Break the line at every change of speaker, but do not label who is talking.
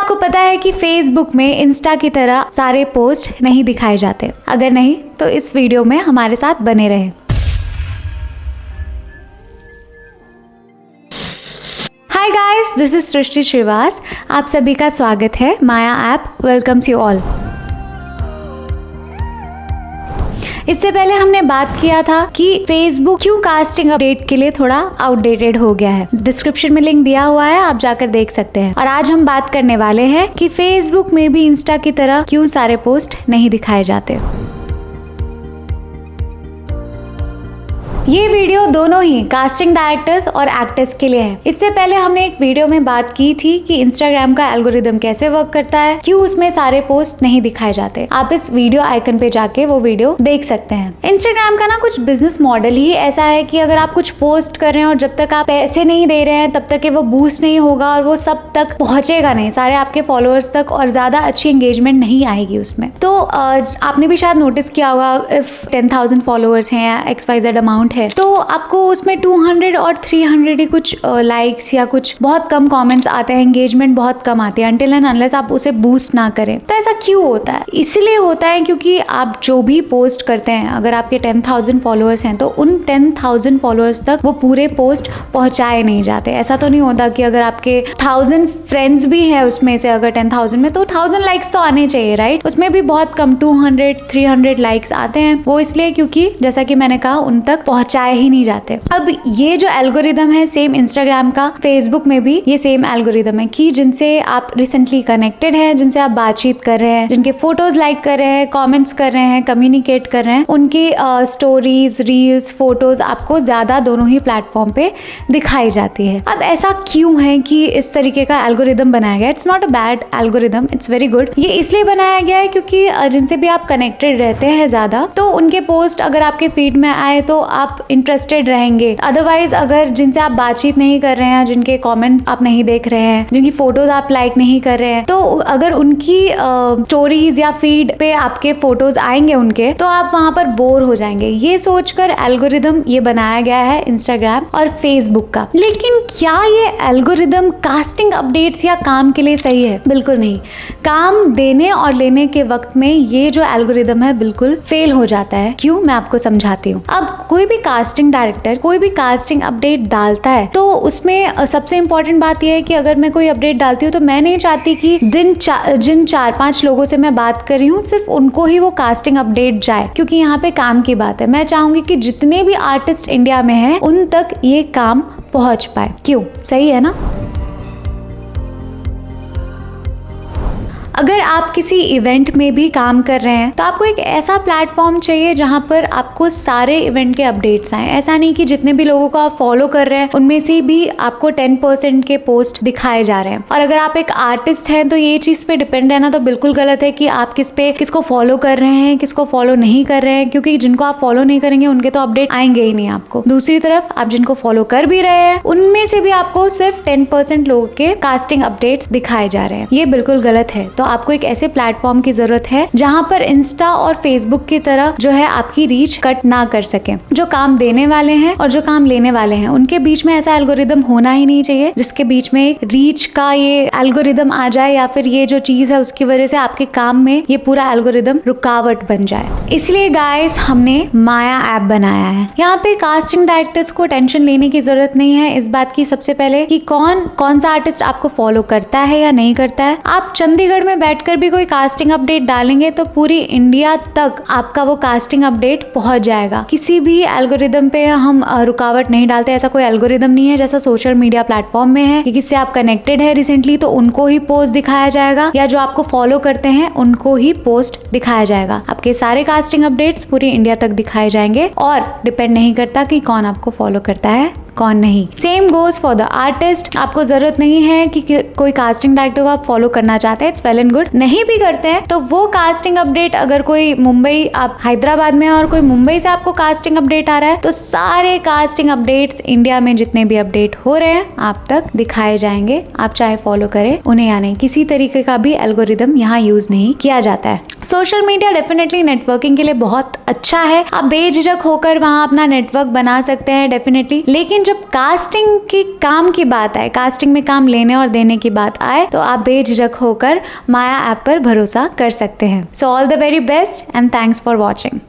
आपको पता है कि फेसबुक में इंस्टा की तरह सारे पोस्ट नहीं दिखाए जाते? अगर नहीं तो इस वीडियो में हमारे साथ बने रहें। हाय गाइस, दिस इज सृष्टि श्रीवास। आप सभी का स्वागत है माया ऐप वेलकम्स यू ऑल। इससे पहले हमने बात किया था कि फेसबुक क्यों कास्टिंग अपडेट के लिए थोड़ा आउटडेटेड हो गया है। डिस्क्रिप्शन में लिंक दिया हुआ है, आप जाकर देख सकते हैं। और आज हम बात करने वाले हैं कि फेसबुक में भी इंस्टा की तरह क्यों सारे पोस्ट नहीं दिखाए जाते। ये वीडियो दोनों ही कास्टिंग डायरेक्टर्स और एक्टर्स के लिए है। इससे पहले हमने एक वीडियो में बात की थी कि इंस्टाग्राम का एल्गोरिदम कैसे वर्क करता है, क्यों उसमें सारे पोस्ट नहीं दिखाए जाते। आप इस वीडियो आइकन पे जाके वो वीडियो देख सकते हैं। इंस्टाग्राम का ना कुछ बिजनेस मॉडल ही ऐसा है कि अगर आप कुछ पोस्ट कर रहे हैं और जब तक आप पैसे नहीं दे रहे हैं तब तक वो बूस्ट नहीं होगा और वो सब तक पहुंचेगा नहीं, सारे आपके फॉलोअर्स तक, और ज्यादा अच्छी एंगेजमेंट नहीं आएगी उसमें। तो आपने भी शायद नोटिस किया होगा, इफ 10,000 फॉलोअर्स हैं या XYZ अमाउंट है तो आपको उसमें 200 और 300 ही कुछ लाइक्स या कुछ बहुत कम कमेंट्स आते हैं, एंगेजमेंट बहुत कम आती है अनटिल एंड अनलेस आप उसे बूस्ट ना करें। तो ऐसा क्यों होता है? इसलिए होता है क्योंकि आप जो भी पोस्ट करते हैं, अगर आपके 10,000 फॉलोअर्स हैं तो उन 10,000 फॉलोअर्स तक वो पूरे पोस्ट पहुंचाए नहीं जाते। ऐसा तो नहीं होता कि अगर आपके 1000 फ्रेंड्स भी हैं उसमें से अगर 10,000 में, तो 1000 लाइक्स तो आने चाहिए, राइट? उसमें भी बहुत कम 200-300 लाइक्स आते हैं। वो इसलिए क्योंकि जैसा कि मैंने कहा उन तक पहुंचाए ही नहीं जाते। अब ये जो एल्गोरिदम है सेम इंस्टाग्राम का, फेसबुक में भी ये सेम एल्गोरिदम है कि जिनसे आप रिसेंटली कनेक्टेड हैं, जिनसे आप बातचीत कर रहे हैं, जिनके फोटोज लाइक कर रहे हैं, कमेंट्स कर रहे हैं, कम्युनिकेट कर रहे हैं, उनकी स्टोरीज, रील्स, फोटोज आपको ज्यादा दोनों ही प्लेटफॉर्म पे दिखाई जाती है। अब ऐसा क्यों है कि इस तरीके का एल्गोरिदम बनाया गया? It's not a bad algorithm, it's very good. ये इसलिए बनाया गया है क्योंकि जिनसे भी आप कनेक्टेड रहते हैं ज्यादा, तो उनके पोस्ट अगर आपके फीड में आए तो आप इंटरेस्टेड रहेंगे। अदरवाइज अगर जिनसे आप बातचीत नहीं कर रहे हैं, जिनके कमेंट आप नहीं देख रहे हैं, जिनकी फोटोज आप लाइक नहीं कर रहे हैं, तो अगर उनकी स्टोरीज या फीड पे आपके फोटोज आएंगे उनके, तो आप वहां पर बोर हो जाएंगे। ये सोचकर एल्गोरिदम ये बनाया गया है इंस्टाग्राम और फेसबुक का। लेकिन क्या ये एल्गोरिदम कास्टिंग अपडेट्स या काम के लिए सही है? बिल्कुल नहीं। काम देने और लेने के वक्त में ये जो एल्गोरिदम है बिल्कुल फेल हो जाता है। क्यों? मैं आपको समझाती हूँ। अब कोई भी कास्टिंग डायरेक्टर कोई भी कास्टिंग अपडेट डालता है तो उसमें सबसे इंपॉर्टेंट बात यह है कि अगर मैं कोई अपडेट डालती हूँ तो मैं नहीं चाहती कि जिन 4-5 लोगों से मैं बात कर रही हूँ सिर्फ उनको ही वो कास्टिंग अपडेट जाए, क्योंकि यहाँ पे काम की बात है। मैं चाहूंगी कि जितने भी आर्टिस्ट इंडिया में हैं उन तक ये काम पहुंच पाए। क्यों? सही है ना? अगर आप किसी इवेंट में भी काम कर रहे हैं तो आपको एक ऐसा प्लेटफॉर्म चाहिए जहां पर आपको सारे इवेंट के अपडेट्स आए। ऐसा नहीं कि जितने भी लोगों को आप फॉलो कर रहे हैं उनमें से भी आपको 10% के पोस्ट दिखाए जा रहे हैं। और अगर आप एक आर्टिस्ट हैं तो ये चीज पे डिपेंड रहना तो बिल्कुल गलत है कि आप किसको फॉलो कर रहे हैं, किसको फॉलो नहीं कर रहे हैं, क्योंकि जिनको आप फॉलो नहीं करेंगे उनके तो अपडेट आएंगे ही नहीं आपको। दूसरी तरफ आप जिनको फॉलो कर भी रहे हैं उनमें से भी आपको सिर्फ 10% लोगों के कास्टिंग अपडेट्स दिखाए जा रहे हैं। ये बिल्कुल गलत है। तो आपको एक ऐसे प्लेटफॉर्म की जरूरत है जहां पर इंस्टा और फेसबुक की तरह जो है आपकी रीच कट ना कर सके। जो काम देने वाले हैं और जो काम लेने वाले हैं उनके बीच में ऐसा एल्गोरिदम होना ही नहीं चाहिए जिसके बीच में एक रीच का ये एल्गोरिदम आ जाए या फिर ये जो चीज है उसकी वजह से आपके काम में ये पूरा एल्गोरिदम रुकावट बन जाए। इसलिए गाइस हमने माया ऐप बनाया है। यहाँ पे कास्टिंग डायरेक्टर्स को टेंशन लेने की जरूरत नहीं है इस बात की सबसे पहले कि कौन सा आर्टिस्ट आपको फॉलो करता है या नहीं करता है। आप चंडीगढ़ में बैठकर भी कोई कास्टिंग अपडेट डालेंगे तो पूरी इंडिया तक आपका वो कास्टिंग अपडेट पहुंच जाएगा। किसी भी एल्गोरिदम पे हम रुकावट नहीं डालते। ऐसा कोई एल्गोरिदम नहीं है जैसा सोशल मीडिया प्लेटफॉर्म में है कि किससे आप कनेक्टेड है रिसेंटली तो उनको ही पोस्ट दिखाया जाएगा, या जो आपको फॉलो करते हैं उनको ही पोस्ट दिखाया जाएगा। आपके सारे कास्टिंग अपडेट्स पूरी इंडिया तक दिखाए जाएंगे और डिपेंड नहीं करता कि कौन आपको फॉलो करता है कौन नहीं। Same goes for the artist. आपको जरूरत नहीं है कि कोई कास्टिंग डायरेक्टर को आप फॉलो करना चाहते हैं, इट्स वेल एंड गुड। नहीं भी करते हैं तो वो कास्टिंग अपडेट, अगर कोई मुंबई, आप हैदराबाद में और कोई मुंबई से आपको कास्टिंग अपडेट आ रहा है तो सारे कास्टिंग अपडेट्स इंडिया में जितने भी अपडेट हो रहे हैं आप तक दिखाए जाएंगे। आप चाहे फॉलो करें उन्हें या नहीं, किसी तरीके का भी एल्गोरिदम यहाँ यूज नहीं किया जाता है। सोशल मीडिया डेफिनेटली नेटवर्किंग के लिए बहुत अच्छा है। आप बेझिझक होकर वहाँ अपना नेटवर्क बना सकते हैं डेफिनेटली, लेकिन जब कास्टिंग के काम की बात आए, कास्टिंग में काम लेने और देने की बात आए, तो आप बेझिझक होकर माया ऐप पर भरोसा कर सकते हैं। So all the very best and thanks for watching.